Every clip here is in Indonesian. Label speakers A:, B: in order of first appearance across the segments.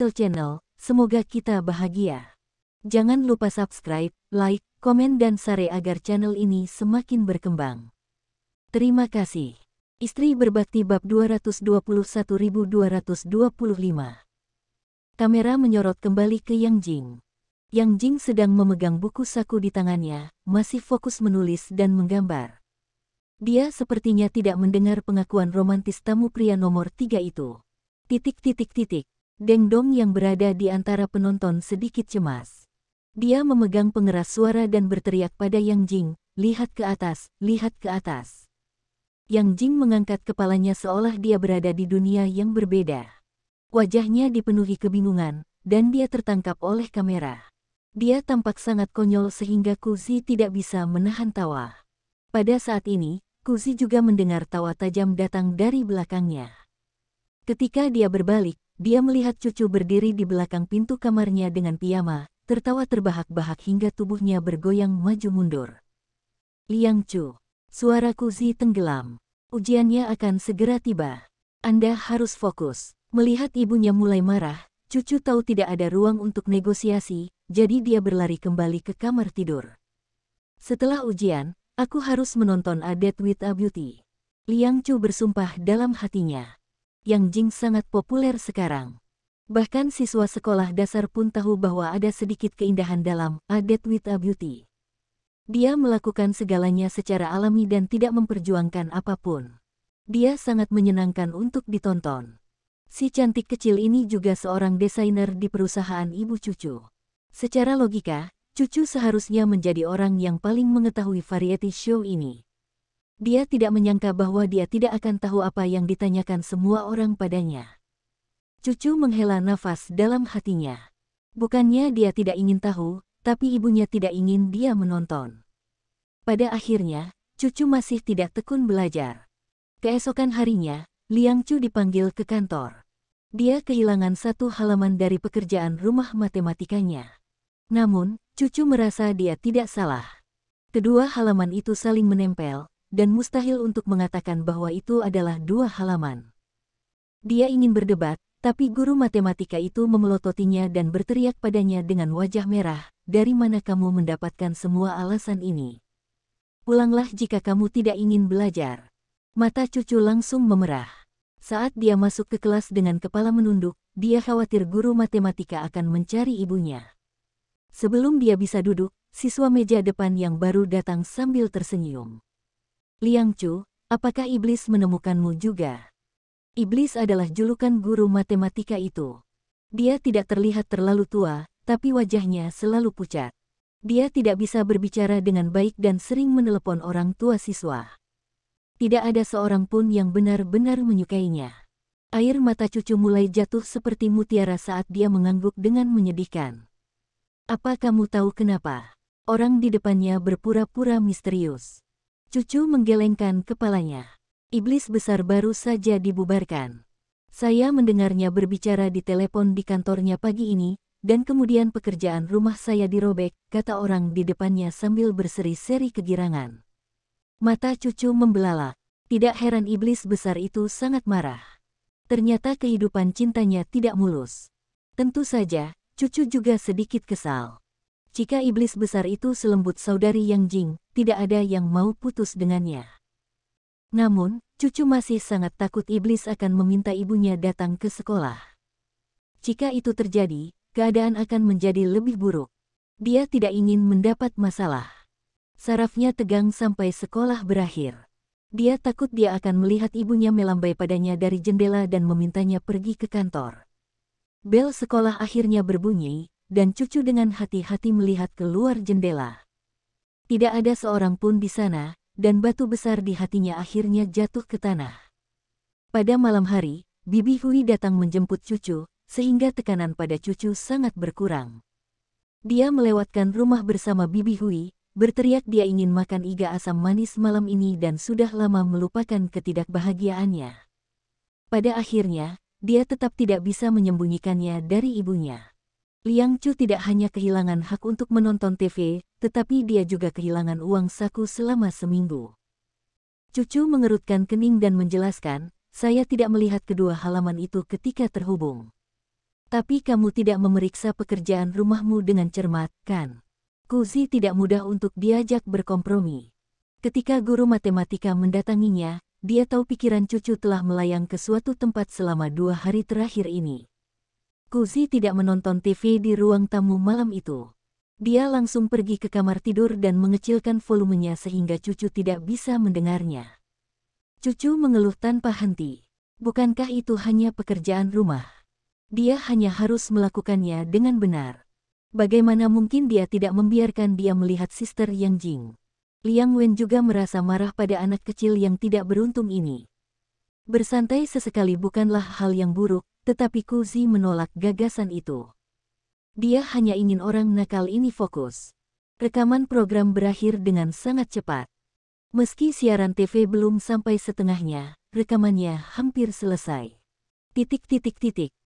A: channel, semoga kita bahagia. Jangan lupa subscribe, like, komen dan share agar channel ini semakin berkembang. Terima kasih. Istri berbakti bab 221.225. Kamera menyorot kembali ke Yang Jing. Yang Jing sedang memegang buku saku di tangannya, masih fokus menulis dan menggambar. Dia sepertinya tidak mendengar pengakuan romantis tamu pria nomor 3 itu. Deng Dong yang berada di antara penonton sedikit cemas. Dia memegang pengeras suara dan berteriak pada Yang Jing, lihat ke atas, lihat ke atas. Yang Jing mengangkat kepalanya seolah dia berada di dunia yang berbeda. Wajahnya dipenuhi kebingungan, dan dia tertangkap oleh kamera. Dia tampak sangat konyol sehingga Kuzi tidak bisa menahan tawa. Pada saat ini, Kuzi juga mendengar tawa tajam datang dari belakangnya. Ketika dia berbalik, dia melihat cucu berdiri di belakang pintu kamarnya dengan piyama, tertawa terbahak-bahak hingga tubuhnya bergoyang maju mundur. Liang Chu, suara Kuzi tenggelam. Ujiannya akan segera tiba. Anda harus fokus. Melihat ibunya mulai marah, cucu tahu tidak ada ruang untuk negosiasi, jadi dia berlari kembali ke kamar tidur. Setelah ujian, aku harus menonton A Date with a Beauty. Liang Chu bersumpah dalam hatinya. Yang Jing sangat populer sekarang. Bahkan siswa sekolah dasar pun tahu bahwa ada sedikit keindahan dalam A Date with a Beauty. Dia melakukan segalanya secara alami dan tidak memperjuangkan apapun. Dia sangat menyenangkan untuk ditonton. Si cantik kecil ini juga seorang desainer di perusahaan ibu cucu. Secara logika, cucu seharusnya menjadi orang yang paling mengetahui variety show ini. Dia tidak menyangka bahwa dia tidak akan tahu apa yang ditanyakan semua orang padanya. Cucu menghela nafas dalam hatinya. Bukannya dia tidak ingin tahu, tapi ibunya tidak ingin dia menonton. Pada akhirnya, cucu masih tidak tekun belajar. Keesokan harinya, Liang Chu dipanggil ke kantor. Dia kehilangan satu halaman dari pekerjaan rumah matematikanya. Namun, cucu merasa dia tidak salah. Kedua halaman itu saling menempel, dan mustahil untuk mengatakan bahwa itu adalah dua halaman. Dia ingin berdebat, tapi guru matematika itu memelototinya dan berteriak padanya dengan wajah merah, "Dari mana kamu mendapatkan semua alasan ini? Pulanglah jika kamu tidak ingin belajar." Mata cucu langsung memerah. Saat dia masuk ke kelas dengan kepala menunduk, dia khawatir guru matematika akan mencari ibunya. Sebelum dia bisa duduk, siswa meja depan yang baru datang sambil tersenyum. "Liang Chu, apakah iblis menemukanmu juga?" Iblis adalah julukan guru matematika itu. Dia tidak terlihat terlalu tua, tapi wajahnya selalu pucat. Dia tidak bisa berbicara dengan baik dan sering menelepon orang tua siswa. Tidak ada seorang pun yang benar-benar menyukainya. Air mata cucu mulai jatuh seperti mutiara saat dia mengangguk dengan menyedihkan. "Apa kamu tahu kenapa?" Orang di depannya berpura-pura misterius. Cucu menggelengkan kepalanya. "Iblis besar baru saja dibubarkan. Saya mendengarnya berbicara di telepon di kantornya pagi ini, dan kemudian pekerjaan rumah saya dirobek," kata orang di depannya sambil berseri-seri kegirangan. Mata cucu membelalak. Tidak heran iblis besar itu sangat marah. Ternyata kehidupan cintanya tidak mulus. Tentu saja, cucu juga sedikit kesal. Jika iblis besar itu selembut saudari Yang Jing, tidak ada yang mau putus dengannya. Namun, cucu masih sangat takut iblis akan meminta ibunya datang ke sekolah. Jika itu terjadi, keadaan akan menjadi lebih buruk. Dia tidak ingin mendapat masalah. Sarafnya tegang sampai sekolah berakhir. Dia takut dia akan melihat ibunya melambai padanya dari jendela dan memintanya pergi ke kantor. Bel sekolah akhirnya berbunyi, dan cucu dengan hati-hati melihat keluar jendela. Tidak ada seorang pun di sana, dan batu besar di hatinya akhirnya jatuh ke tanah. Pada malam hari, Bibi Hui datang menjemput cucu, sehingga tekanan pada cucu sangat berkurang. Dia melewatkan rumah bersama Bibi Hui, berteriak dia ingin makan iga asam manis malam ini dan sudah lama melupakan ketidakbahagiaannya. Pada akhirnya, dia tetap tidak bisa menyembunyikannya dari ibunya. Liang Chu tidak hanya kehilangan hak untuk menonton TV, tetapi dia juga kehilangan uang saku selama seminggu. Cucu mengerutkan kening dan menjelaskan, "Saya tidak melihat kedua halaman itu ketika terhubung." Tapi kamu tidak memeriksa pekerjaan rumahmu dengan cermat, kan? Kuzi tidak mudah untuk diajak berkompromi. Ketika guru matematika mendatanginya, dia tahu pikiran cucu telah melayang ke suatu tempat selama 2 hari terakhir ini. Kuzi tidak menonton TV di ruang tamu malam itu. Dia langsung pergi ke kamar tidur dan mengecilkan volumenya sehingga cucu tidak bisa mendengarnya. Cucu mengeluh tanpa henti. Bukankah itu hanya pekerjaan rumah? Dia hanya harus melakukannya dengan benar. Bagaimana mungkin dia tidak membiarkan dia melihat Sister Yang Jing? Liang Wen juga merasa marah pada anak kecil yang tidak beruntung ini. Bersantai sesekali bukanlah hal yang buruk, tetapi Kuzi menolak gagasan itu. Dia hanya ingin orang nakal ini fokus. Rekaman program berakhir dengan sangat cepat. Meski siaran TV belum sampai setengahnya, rekamannya hampir selesai.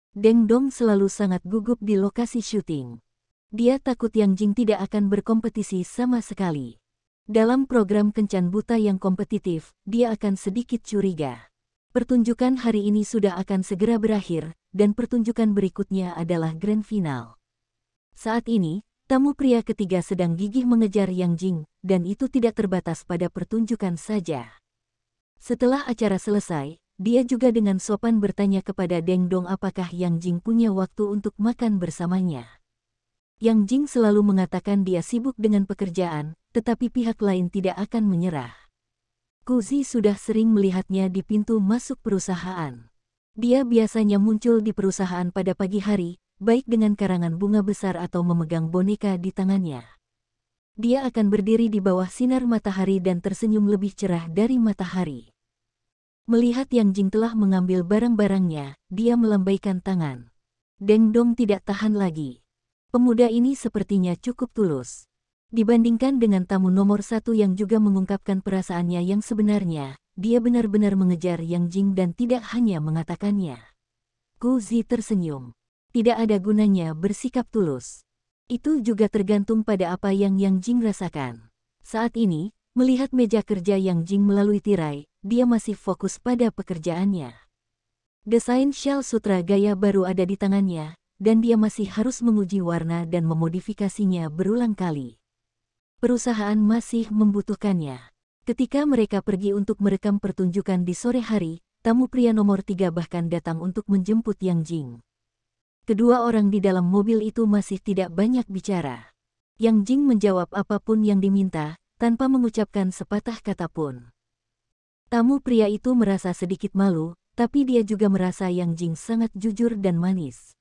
A: Deng Dong selalu sangat gugup di lokasi syuting. Dia takut Yang Jing tidak akan berkompetisi sama sekali. Dalam program Kencan Buta yang kompetitif, dia akan sedikit curiga. Pertunjukan hari ini sudah akan segera berakhir, dan pertunjukan berikutnya adalah grand final. Saat ini, tamu pria ketiga sedang gigih mengejar Yang Jing, dan itu tidak terbatas pada pertunjukan saja. Setelah acara selesai, dia juga dengan sopan bertanya kepada Deng Dong apakah Yang Jing punya waktu untuk makan bersamanya. Yang Jing selalu mengatakan dia sibuk dengan pekerjaan, tetapi pihak lain tidak akan menyerah. Kuzi sudah sering melihatnya di pintu masuk perusahaan. Dia biasanya muncul di perusahaan pada pagi hari, baik dengan karangan bunga besar atau memegang boneka di tangannya. Dia akan berdiri di bawah sinar matahari dan tersenyum lebih cerah dari matahari. Melihat Yang Jing telah mengambil barang-barangnya, dia melambaikan tangan. Deng Dong tidak tahan lagi. Pemuda ini sepertinya cukup tulus. Dibandingkan dengan tamu nomor 1 yang juga mengungkapkan perasaannya yang sebenarnya, dia benar-benar mengejar Yang Jing dan tidak hanya mengatakannya. Kuzi tersenyum. Tidak ada gunanya bersikap tulus. Itu juga tergantung pada apa yang Yang Jing rasakan. Saat ini, melihat meja kerja Yang Jing melalui tirai, dia masih fokus pada pekerjaannya. Desain shawl sutra gaya baru ada di tangannya, dan dia masih harus menguji warna dan memodifikasinya berulang kali. Perusahaan masih membutuhkannya. Ketika mereka pergi untuk merekam pertunjukan di sore hari, tamu pria nomor 3 bahkan datang untuk menjemput Yang Jing. Kedua orang di dalam mobil itu masih tidak banyak bicara. Yang Jing menjawab apapun yang diminta, tanpa mengucapkan sepatah kata pun. Tamu pria itu merasa sedikit malu, tapi dia juga merasa Yang Jing sangat jujur dan manis.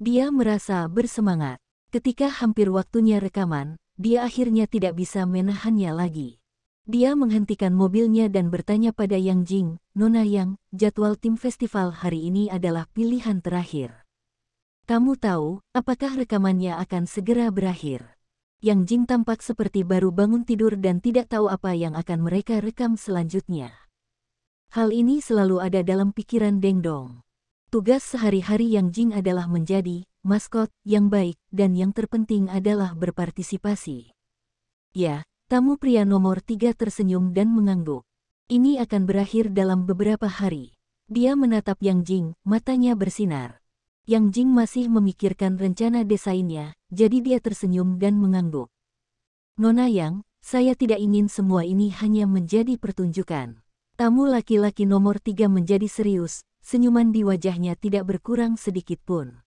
A: Dia merasa bersemangat. Ketika hampir waktunya rekaman, dia akhirnya tidak bisa menahannya lagi. Dia menghentikan mobilnya dan bertanya pada Yang Jing, "Nona Yang, jadwal tim festival hari ini adalah pilihan terakhir. Kamu tahu, apakah rekamannya akan segera berakhir?" Yang Jing tampak seperti baru bangun tidur dan tidak tahu apa yang akan mereka rekam selanjutnya. Hal ini selalu ada dalam pikiran Deng Dong. Tugas sehari-hari Yang Jing adalah menjadi maskot yang baik, dan yang terpenting adalah berpartisipasi. Ya, tamu pria nomor 3 tersenyum dan mengangguk. Ini akan berakhir dalam beberapa hari. Dia menatap Yang Jing, matanya bersinar. Yang Jing masih memikirkan rencana desainnya, jadi dia tersenyum dan mengangguk. "Nona Yang, saya tidak ingin semua ini hanya menjadi pertunjukan." Tamu laki-laki nomor 3 menjadi serius, senyuman di wajahnya tidak berkurang sedikit pun.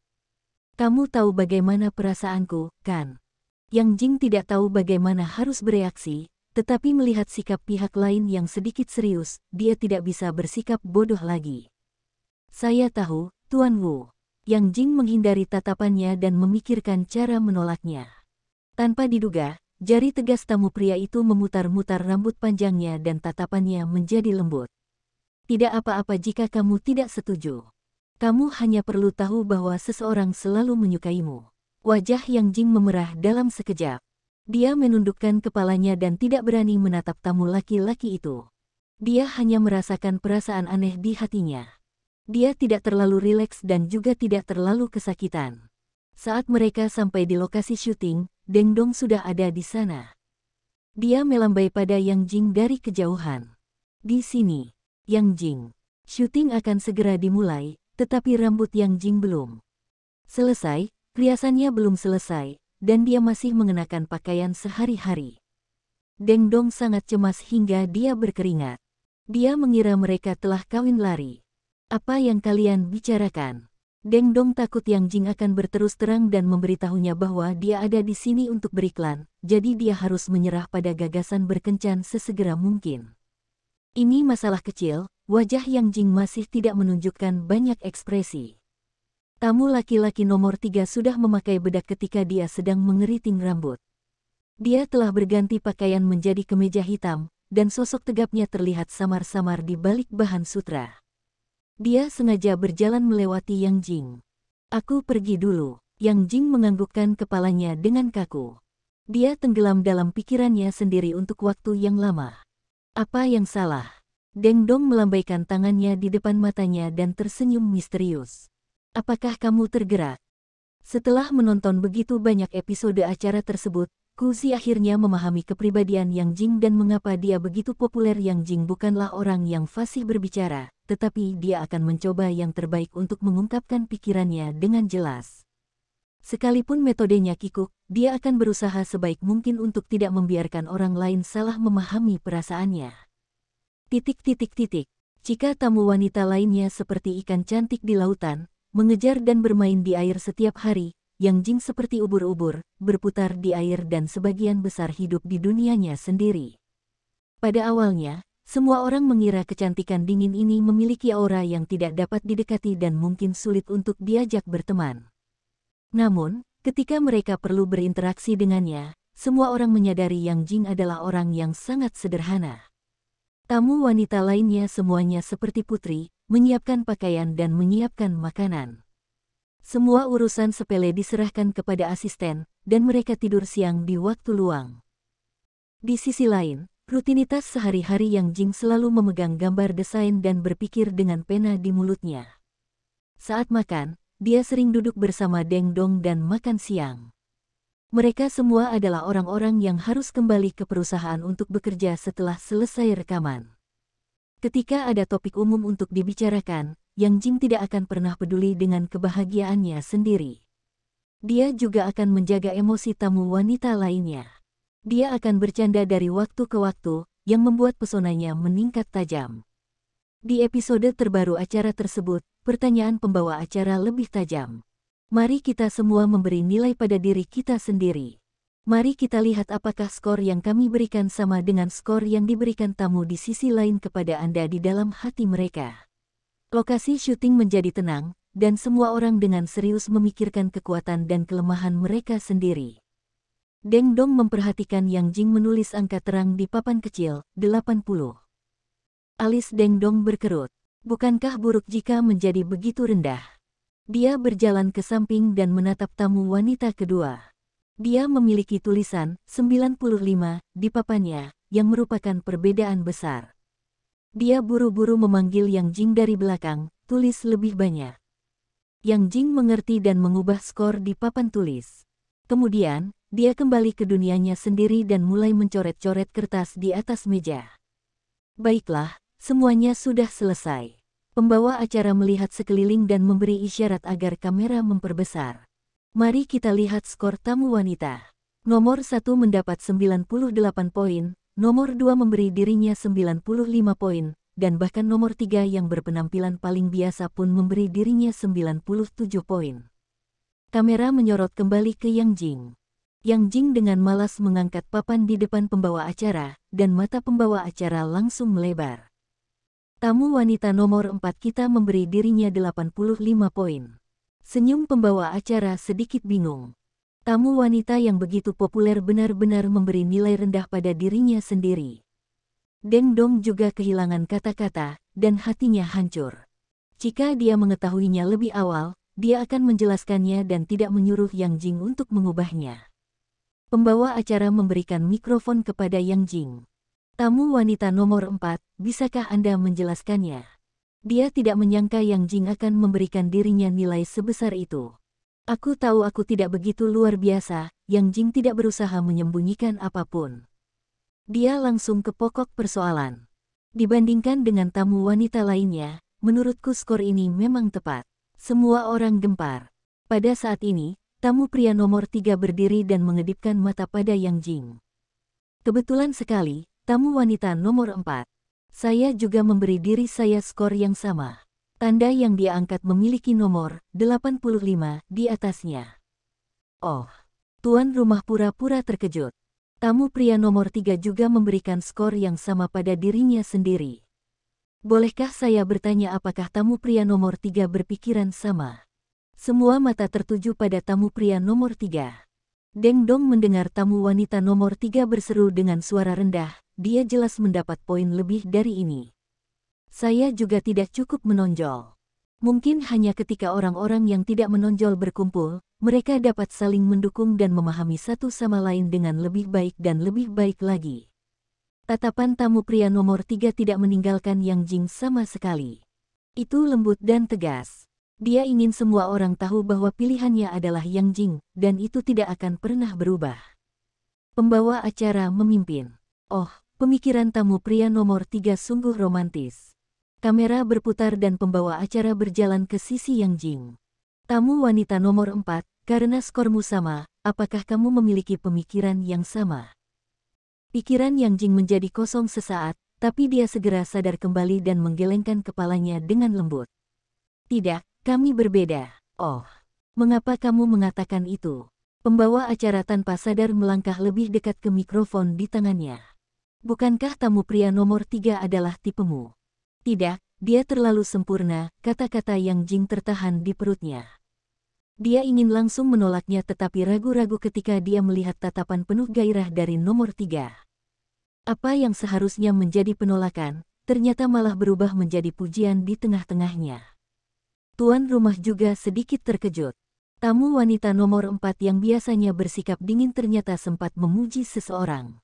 A: "Kamu tahu bagaimana perasaanku, kan?" Yang Jing tidak tahu bagaimana harus bereaksi, tetapi melihat sikap pihak lain yang sedikit serius, dia tidak bisa bersikap bodoh lagi. "Saya tahu, Tuan Wu." Yang Jing menghindari tatapannya dan memikirkan cara menolaknya. Tanpa diduga, jari tegas tamu pria itu memutar-mutar rambut panjangnya dan tatapannya menjadi lembut. "Tidak apa-apa jika kamu tidak setuju. Kamu hanya perlu tahu bahwa seseorang selalu menyukaimu." Wajah Yang Jing memerah dalam sekejap. Dia menundukkan kepalanya dan tidak berani menatap tamu laki-laki itu. Dia hanya merasakan perasaan aneh di hatinya. Dia tidak terlalu rileks dan juga tidak terlalu kesakitan. Saat mereka sampai di lokasi syuting, Deng Dong sudah ada di sana. Dia melambai pada Yang Jing dari kejauhan. "Di sini, Yang Jing. Syuting akan segera dimulai, tetapi rambut Yang Jing belum." Selesai, riasannya belum selesai, dan dia masih mengenakan pakaian sehari-hari. Deng Dong sangat cemas hingga dia berkeringat. Dia mengira mereka telah kawin lari. Apa yang kalian bicarakan? Deng Dong takut Yang Jing akan berterus terang dan memberitahunya bahwa dia ada di sini untuk beriklan, jadi dia harus menyerah pada gagasan berkencan sesegera mungkin. Ini masalah kecil, wajah Yang Jing masih tidak menunjukkan banyak ekspresi. Tamu laki-laki nomor 3 sudah memakai bedak ketika dia sedang mengeriting rambut. Dia telah berganti pakaian menjadi kemeja hitam, dan sosok tegapnya terlihat samar-samar di balik bahan sutra. Dia sengaja berjalan melewati Yang Jing. Aku pergi dulu. Yang Jing menganggukkan kepalanya dengan kaku. Dia tenggelam dalam pikirannya sendiri untuk waktu yang lama. Apa yang salah? Deng Dong melambaikan tangannya di depan matanya dan tersenyum misterius. Apakah kamu tergerak? Setelah menonton begitu banyak episode acara tersebut, Kuzi akhirnya memahami kepribadian Yang Jing dan mengapa dia begitu populer. Yang Jing bukanlah orang yang fasih berbicara, tetapi dia akan mencoba yang terbaik untuk mengungkapkan pikirannya dengan jelas. Sekalipun metodenya kikuk, dia akan berusaha sebaik mungkin untuk tidak membiarkan orang lain salah memahami perasaannya. Jika tamu wanita lainnya seperti ikan cantik di lautan, mengejar dan bermain di air setiap hari, Yang Jing seperti ubur-ubur, berputar di air dan sebagian besar hidup di dunianya sendiri. Pada awalnya, semua orang mengira kecantikan dingin ini memiliki aura yang tidak dapat didekati dan mungkin sulit untuk diajak berteman. Namun, ketika mereka perlu berinteraksi dengannya, semua orang menyadari Yang Jing adalah orang yang sangat sederhana. Tamu wanita lainnya semuanya seperti putri, menyiapkan pakaian dan menyiapkan makanan. Semua urusan sepele diserahkan kepada asisten, dan mereka tidur siang di waktu luang. Di sisi lain, rutinitas sehari-hari Yang Jing selalu memegang gambar desain dan berpikir dengan pena di mulutnya. Saat makan, dia sering duduk bersama Deng Dong dan makan siang. Mereka semua adalah orang-orang yang harus kembali ke perusahaan untuk bekerja setelah selesai rekaman. Ketika ada topik umum untuk dibicarakan, Yang Jing tidak akan pernah peduli dengan kebahagiaannya sendiri. Dia juga akan menjaga emosi tamu wanita lainnya. Dia akan bercanda dari waktu ke waktu, yang membuat pesonanya meningkat tajam. Di episode terbaru acara tersebut, pertanyaan pembawa acara lebih tajam. Mari kita semua memberi nilai pada diri kita sendiri. Mari kita lihat apakah skor yang kami berikan sama dengan skor yang diberikan tamu di sisi lain kepada Anda di dalam hati mereka. Lokasi syuting menjadi tenang, dan semua orang dengan serius memikirkan kekuatan dan kelemahan mereka sendiri. Deng Dong memperhatikan Yang Jing menulis angka terang di papan kecil, 80. Alis Deng Dong berkerut. Bukankah buruk jika menjadi begitu rendah? Dia berjalan ke samping dan menatap tamu wanita kedua. Dia memiliki tulisan 95 di papannya, yang merupakan perbedaan besar. Dia buru-buru memanggil Yang Jing dari belakang, tulis lebih banyak. Yang Jing mengerti dan mengubah skor di papan tulis. Kemudian, dia kembali ke dunianya sendiri dan mulai mencoret-coret kertas di atas meja. Baiklah, semuanya sudah selesai. Pembawa acara melihat sekeliling dan memberi isyarat agar kamera memperbesar. Mari kita lihat skor tamu wanita. Nomor 1 mendapat 98 poin. Nomor 2 memberi dirinya 95 poin, dan bahkan nomor 3 yang berpenampilan paling biasa pun memberi dirinya 97 poin. Kamera menyorot kembali ke Yang Jing. Yang Jing dengan malas mengangkat papan di depan pembawa acara, dan mata pembawa acara langsung melebar. Tamu wanita nomor 4 kita memberi dirinya 85 poin. Senyum pembawa acara sedikit bingung. Tamu wanita yang begitu populer benar-benar memberi nilai rendah pada dirinya sendiri. Deng Dong juga kehilangan kata-kata, dan hatinya hancur. Jika dia mengetahuinya lebih awal, dia akan menjelaskannya dan tidak menyuruh Yang Jing untuk mengubahnya. Pembawa acara memberikan mikrofon kepada Yang Jing. Tamu wanita nomor 4, bisakah Anda menjelaskannya? Dia tidak menyangka Yang Jing akan memberikan dirinya nilai sebesar itu. Aku tahu aku tidak begitu luar biasa. Yang Jing tidak berusaha menyembunyikan apapun. Dia langsung ke pokok persoalan. Dibandingkan dengan tamu wanita lainnya, menurutku skor ini memang tepat. Semua orang gempar. Pada saat ini, tamu pria nomor 3 berdiri dan mengedipkan mata pada Yang Jing. Kebetulan sekali, tamu wanita nomor 4. Saya juga memberi diri saya skor yang sama. Tanda yang dia angkat memiliki nomor 85 di atasnya. Oh, tuan rumah pura-pura terkejut. Tamu pria nomor 3 juga memberikan skor yang sama pada dirinya sendiri. Bolehkah saya bertanya apakah tamu pria nomor 3 berpikiran sama? Semua mata tertuju pada tamu pria nomor 3. Deng Dong mendengar tamu wanita nomor 3 berseru dengan suara rendah, dia jelas mendapat poin lebih dari ini. Saya juga tidak cukup menonjol. Mungkin hanya ketika orang-orang yang tidak menonjol berkumpul, mereka dapat saling mendukung dan memahami satu sama lain dengan lebih baik dan lebih baik lagi. Tatapan tamu pria nomor 3 tidak meninggalkan Yang Jing sama sekali. Itu lembut dan tegas. Dia ingin semua orang tahu bahwa pilihannya adalah Yang Jing, dan itu tidak akan pernah berubah. Pembawa acara memimpin. Oh, pemikiran tamu pria nomor 3 sungguh romantis. Kamera berputar dan pembawa acara berjalan ke sisi Yang Jing. Tamu wanita nomor 4, karena skormu sama, apakah kamu memiliki pemikiran yang sama? Pikiran Yang Jing menjadi kosong sesaat, tapi dia segera sadar kembali dan menggelengkan kepalanya dengan lembut. Tidak. Kami berbeda. Oh, mengapa kamu mengatakan itu? Pembawa acara tanpa sadar melangkah lebih dekat ke mikrofon di tangannya. Bukankah tamu pria nomor 3 adalah tipemu? Tidak, dia terlalu sempurna, kata-kata Yang Jing tertahan di perutnya. Dia ingin langsung menolaknya tetapi ragu-ragu ketika dia melihat tatapan penuh gairah dari nomor 3. Apa yang seharusnya menjadi penolakan, ternyata malah berubah menjadi pujian di tengah-tengahnya. Tuan rumah juga sedikit terkejut. Tamu wanita nomor 4 yang biasanya bersikap dingin ternyata sempat memuji seseorang.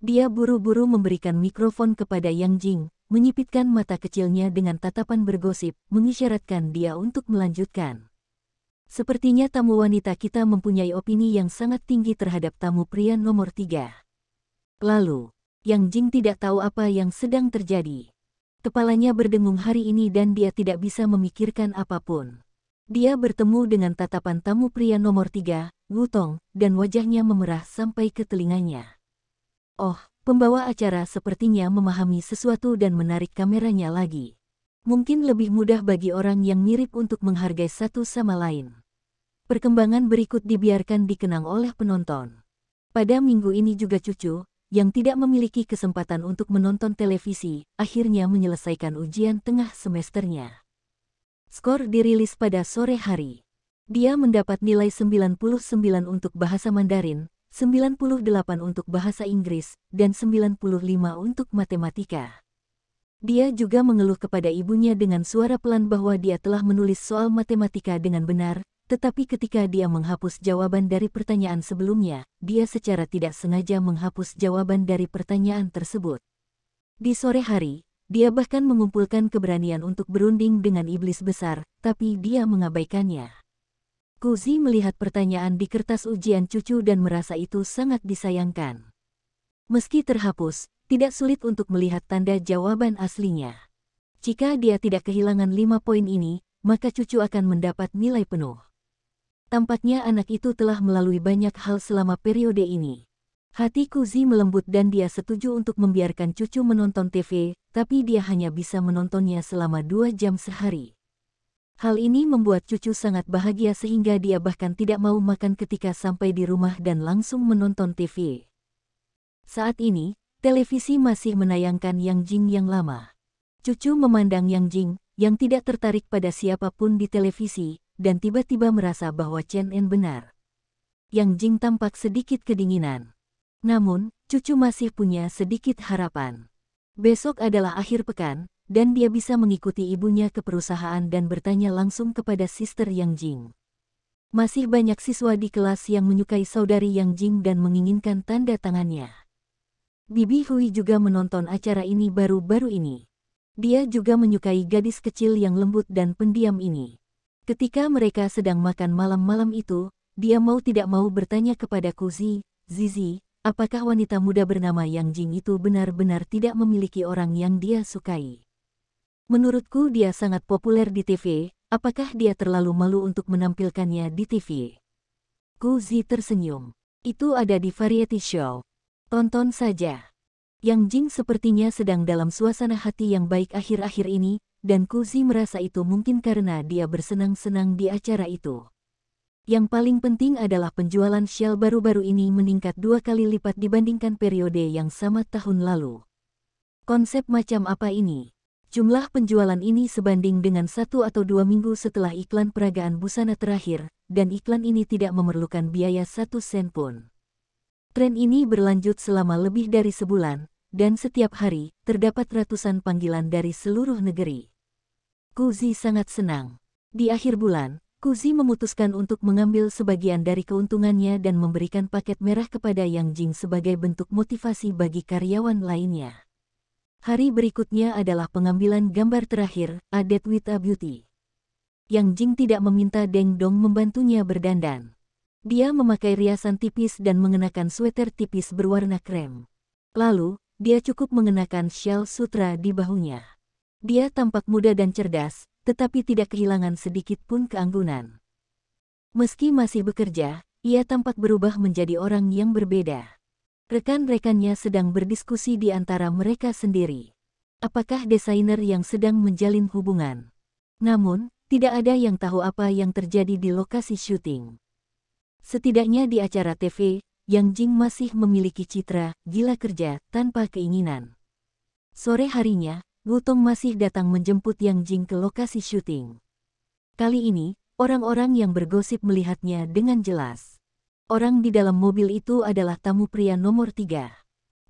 A: Dia buru-buru memberikan mikrofon kepada Yang Jing, menyipitkan mata kecilnya dengan tatapan bergosip, mengisyaratkan dia untuk melanjutkan. Sepertinya tamu wanita kita mempunyai opini yang sangat tinggi terhadap tamu pria nomor 3. Lalu, Yang Jing tidak tahu apa yang sedang terjadi. Kepalanya berdengung hari ini dan dia tidak bisa memikirkan apapun. Dia bertemu dengan tatapan tamu pria nomor 3, Wu Tong, dan wajahnya memerah sampai ke telinganya. Oh, pembawa acara sepertinya memahami sesuatu dan menarik kameranya lagi. Mungkin lebih mudah bagi orang yang mirip untuk menghargai satu sama lain. Perkembangan berikut dibiarkan dikenang oleh penonton. Pada minggu ini juga Cucu, yang tidak memiliki kesempatan untuk menonton televisi, akhirnya menyelesaikan ujian tengah semesternya. Skor dirilis pada sore hari. Dia mendapat nilai 99 untuk bahasa Mandarin, 98 untuk bahasa Inggris, dan 95 untuk matematika. Dia juga mengeluh kepada ibunya dengan suara pelan bahwa dia telah menulis soal matematika dengan benar, tetapi ketika dia menghapus jawaban dari pertanyaan sebelumnya, dia secara tidak sengaja menghapus jawaban dari pertanyaan tersebut. Di sore hari, dia bahkan mengumpulkan keberanian untuk berunding dengan iblis besar, tapi dia mengabaikannya. Kuzi melihat pertanyaan di kertas ujian Cucu dan merasa itu sangat disayangkan. Meski terhapus, tidak sulit untuk melihat tanda jawaban aslinya. Jika dia tidak kehilangan 5 poin ini, maka Cucu akan mendapat nilai penuh. Tampaknya anak itu telah melalui banyak hal selama periode ini. Hati Kuzi melembut dan dia setuju untuk membiarkan Cucu menonton TV, tapi dia hanya bisa menontonnya selama 2 jam sehari. Hal ini membuat Cucu sangat bahagia sehingga dia bahkan tidak mau makan ketika sampai di rumah dan langsung menonton TV. Saat ini, televisi masih menayangkan Yang Jing yang lama. Cucu memandang Yang Jing, yang tidak tertarik pada siapapun di televisi, dan tiba-tiba merasa bahwa Chen En benar. Yang Jing tampak sedikit kedinginan. Namun, Cucu masih punya sedikit harapan. Besok adalah akhir pekan, dan dia bisa mengikuti ibunya ke perusahaan dan bertanya langsung kepada Sister Yang Jing. Masih banyak siswa di kelas yang menyukai saudari Yang Jing dan menginginkan tanda tangannya. Bibi Hui juga menonton acara ini baru-baru ini. Dia juga menyukai gadis kecil yang lembut dan pendiam ini. Ketika mereka sedang makan malam-malam itu, dia mau tidak mau bertanya kepada Kuzi, Zizi, apakah wanita muda bernama Yang Jing itu benar-benar tidak memiliki orang yang dia sukai? Menurutku dia sangat populer di TV, Apakah dia terlalu malu untuk menampilkannya di TV? Ku Zi tersenyum. Itu ada di variety show. Tonton saja. Yang Jing sepertinya sedang dalam suasana hati yang baik akhir-akhir ini, dan Ku Zi merasa itu mungkin karena dia bersenang-senang di acara itu. Yang paling penting adalah penjualan shell baru-baru ini meningkat 2 kali lipat dibandingkan periode yang sama tahun lalu. Konsep macam apa ini? Jumlah penjualan ini sebanding dengan 1 atau 2 minggu setelah iklan peragaan busana terakhir, dan iklan ini tidak memerlukan biaya 1 sen pun. Tren ini berlanjut selama lebih dari sebulan, dan setiap hari terdapat ratusan panggilan dari seluruh negeri. Ku Zi sangat senang. Di akhir bulan, Ku Zi memutuskan untuk mengambil sebagian dari keuntungannya dan memberikan paket merah kepada Yang Jing sebagai bentuk motivasi bagi karyawan lainnya. Hari berikutnya adalah pengambilan gambar terakhir, A Date with a Beauty. Yang Jing tidak meminta Deng Dong membantunya berdandan. Dia memakai riasan tipis dan mengenakan sweater tipis berwarna krem. Lalu, dia cukup mengenakan shawl sutra di bahunya. Dia tampak muda dan cerdas, tetapi tidak kehilangan sedikit pun keanggunan. Meski masih bekerja, ia tampak berubah menjadi orang yang berbeda. Rekan-rekannya sedang berdiskusi di antara mereka sendiri. Apakah desainer yang sedang menjalin hubungan? Namun, tidak ada yang tahu apa yang terjadi di lokasi syuting. Setidaknya di acara TV, Yang Jing masih memiliki citra gila kerja tanpa keinginan. Sore harinya, Wutong masih datang menjemput Yang Jing ke lokasi syuting. Kali ini, orang-orang yang bergosip melihatnya dengan jelas. Orang di dalam mobil itu adalah tamu pria nomor 3.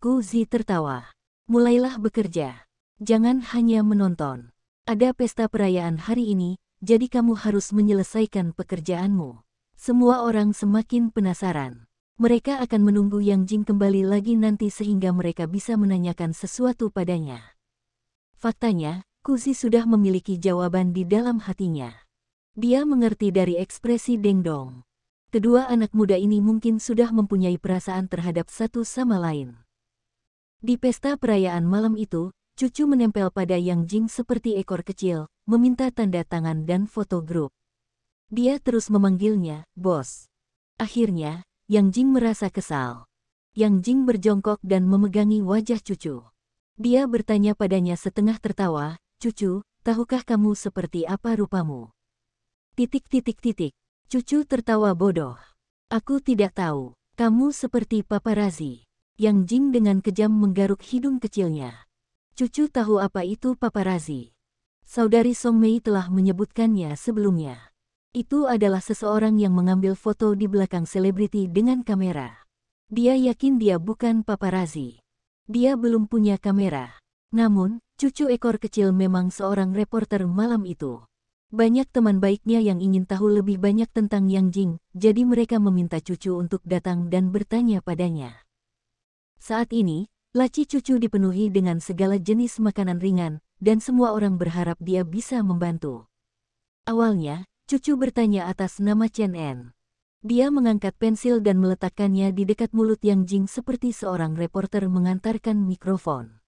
A: Ku Zi tertawa. Mulailah bekerja. Jangan hanya menonton. Ada pesta perayaan hari ini, jadi kamu harus menyelesaikan pekerjaanmu. Semua orang semakin penasaran. Mereka akan menunggu Yang Jing kembali lagi nanti sehingga mereka bisa menanyakan sesuatu padanya. Faktanya, Ku Zi sudah memiliki jawaban di dalam hatinya. Dia mengerti dari ekspresi Deng Dong. Kedua anak muda ini mungkin sudah mempunyai perasaan terhadap satu sama lain. Di pesta perayaan malam itu, cucu menempel pada Yang Jing seperti ekor kecil, meminta tanda tangan dan foto grup. Dia terus memanggilnya, "Bos." Akhirnya, Yang Jing merasa kesal. Yang Jing berjongkok dan memegangi wajah cucu. Dia bertanya padanya setengah tertawa, "Cucu, tahukah kamu seperti apa rupamu?" Cucu tertawa bodoh. "Aku tidak tahu. Kamu seperti paparazi." Yang Jing dengan kejam menggaruk hidung kecilnya. "Cucu tahu apa itu paparazi. Saudari Song Mei telah menyebutkannya sebelumnya. Itu adalah seseorang yang mengambil foto di belakang selebriti dengan kamera. Dia yakin dia bukan paparazi. Dia belum punya kamera. Namun, cucu ekor kecil memang seorang reporter malam itu. Banyak teman baiknya yang ingin tahu lebih banyak tentang Yang Jing, jadi mereka meminta cucu untuk datang dan bertanya padanya." Saat ini, laci cucu dipenuhi dengan segala jenis makanan ringan, dan semua orang berharap dia bisa membantu. Awalnya, cucu bertanya atas nama Chen En. Dia mengangkat pensil dan meletakkannya di dekat mulut Yang Jing seperti seorang reporter mengantarkan mikrofon.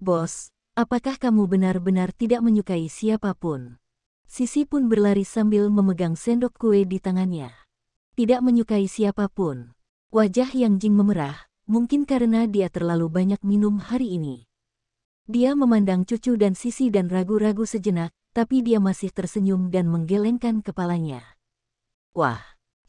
A: "Bos, apakah kamu benar-benar tidak menyukai siapapun?" Sisi pun berlari sambil memegang sendok kue di tangannya. "Tidak menyukai siapapun." Wajah Yang Jing memerah, mungkin karena dia terlalu banyak minum hari ini. Dia memandang cucu dan Sisi dan ragu-ragu sejenak, tapi dia masih tersenyum dan menggelengkan kepalanya. Wah!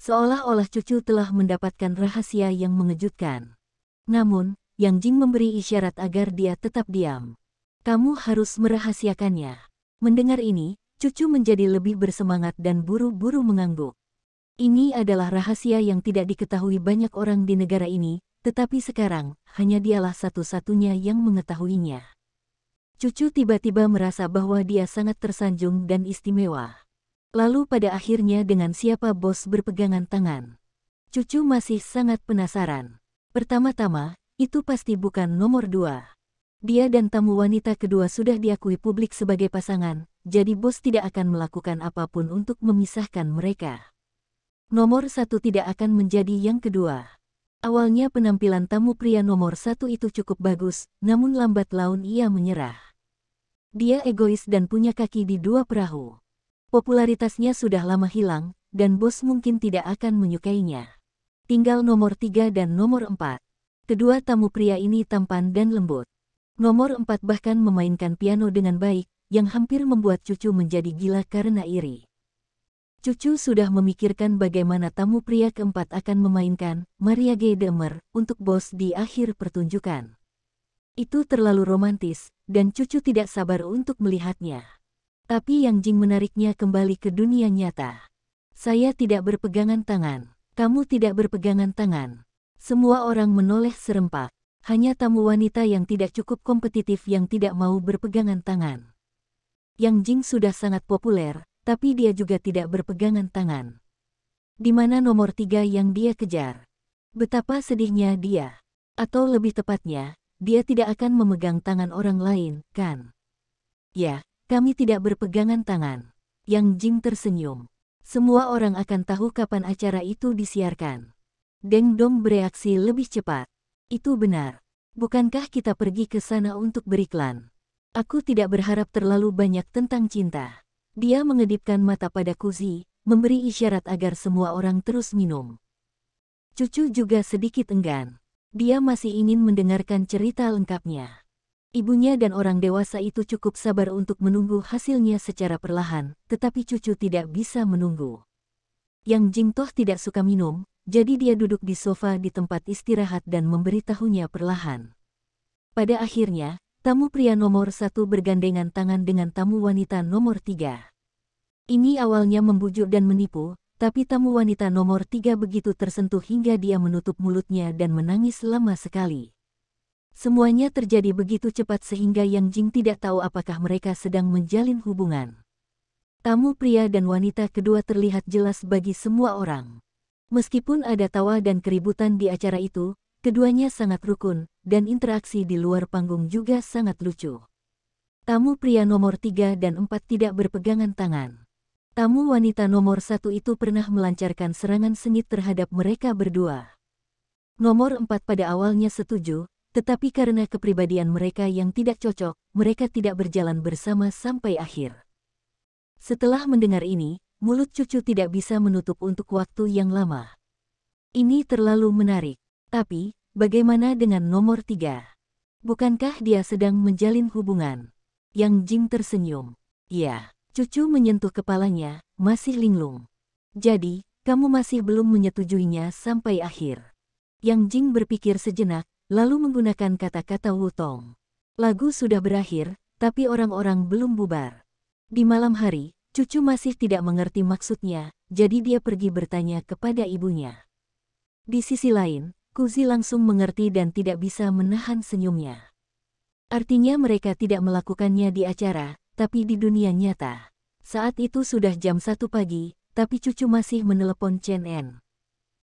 A: Seolah-olah cucu telah mendapatkan rahasia yang mengejutkan. Namun, Yang Jing memberi isyarat agar dia tetap diam. "Kamu harus merahasiakannya." Mendengar ini, cucu menjadi lebih bersemangat dan buru-buru mengangguk. Ini adalah rahasia yang tidak diketahui banyak orang di negara ini, tetapi sekarang, hanya dialah satu-satunya yang mengetahuinya. Cucu tiba-tiba merasa bahwa dia sangat tersanjung dan istimewa. Lalu pada akhirnya dengan siapa bos berpegangan tangan. Cucu masih sangat penasaran. Pertama-tama, itu pasti bukan nomor 2. Dia dan tamu wanita kedua sudah diakui publik sebagai pasangan, jadi bos tidak akan melakukan apapun untuk memisahkan mereka. Nomor 1 tidak akan menjadi yang kedua. Awalnya penampilan tamu pria nomor 1 itu cukup bagus, namun lambat laun ia menyerah. Dia egois dan punya kaki di 2 perahu. Popularitasnya sudah lama hilang, dan bos mungkin tidak akan menyukainya. Tinggal nomor 3 dan nomor 4. Kedua tamu pria ini tampan dan lembut. Nomor 4 bahkan memainkan piano dengan baik, yang hampir membuat Cucu menjadi gila karena iri. Cucu sudah memikirkan bagaimana tamu pria keempat akan memainkan Mariage Demer untuk bos di akhir pertunjukan. Itu terlalu romantis, dan Cucu tidak sabar untuk melihatnya. Tapi Yang Jing menariknya kembali ke dunia nyata. Saya tidak berpegangan tangan. Kamu tidak berpegangan tangan. Semua orang menoleh serempak. Hanya tamu wanita yang tidak cukup kompetitif yang tidak mau berpegangan tangan. Yang Jing sudah sangat populer, tapi dia juga tidak berpegangan tangan. Di mana nomor 3 yang dia kejar? Betapa sedihnya dia. Atau lebih tepatnya, dia tidak akan memegang tangan orang lain, kan? Ya, kami tidak berpegangan tangan. Yang Jing tersenyum. Semua orang akan tahu kapan acara itu disiarkan. Deng Dong bereaksi lebih cepat. Itu benar. Bukankah kita pergi ke sana untuk beriklan? Aku tidak berharap terlalu banyak tentang cinta. Dia mengedipkan mata pada Kuzi, memberi isyarat agar semua orang terus minum. Cucu juga sedikit enggan. Dia masih ingin mendengarkan cerita lengkapnya. Ibunya dan orang dewasa itu cukup sabar untuk menunggu hasilnya secara perlahan, tetapi Cucu tidak bisa menunggu. Yang Jing toh tidak suka minum, jadi dia duduk di sofa di tempat istirahat dan memberitahunya perlahan. Pada akhirnya, tamu pria nomor 1 bergandengan tangan dengan tamu wanita nomor 3. Ini awalnya membujuk dan menipu, tapi tamu wanita nomor 3 begitu tersentuh hingga dia menutup mulutnya dan menangis lama sekali. Semuanya terjadi begitu cepat sehingga Yang Jing tidak tahu apakah mereka sedang menjalin hubungan. Tamu pria dan wanita kedua terlihat jelas bagi semua orang. Meskipun ada tawa dan keributan di acara itu, keduanya sangat rukun, dan interaksi di luar panggung juga sangat lucu. Tamu pria nomor 3 dan 4 tidak berpegangan tangan. Tamu wanita nomor 1 itu pernah melancarkan serangan sengit terhadap mereka berdua. Nomor 4 pada awalnya setuju, tetapi karena kepribadian mereka yang tidak cocok, mereka tidak berjalan bersama sampai akhir. Setelah mendengar ini, mulut Cucu tidak bisa menutup untuk waktu yang lama. Ini terlalu menarik. Tapi, bagaimana dengan nomor 3? Bukankah dia sedang menjalin hubungan? Yang Jing tersenyum. Ya, Cucu menyentuh kepalanya, masih linglung. Jadi, kamu masih belum menyetujuinya sampai akhir. Yang Jing berpikir sejenak, lalu menggunakan kata-kata Wutong. Lagu sudah berakhir, tapi orang-orang belum bubar. Di malam hari, Cucu masih tidak mengerti maksudnya, jadi dia pergi bertanya kepada ibunya. Di sisi lain, Kuzi langsung mengerti dan tidak bisa menahan senyumnya. Artinya mereka tidak melakukannya di acara, tapi di dunia nyata. Saat itu sudah jam 1 pagi, tapi Cucu masih menelepon Chen En.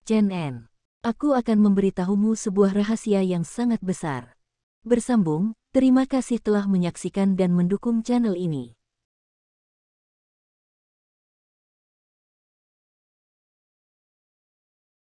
A: Chen En, aku akan memberitahumu sebuah rahasia yang sangat besar. Bersambung, terima kasih telah menyaksikan dan mendukung channel ini.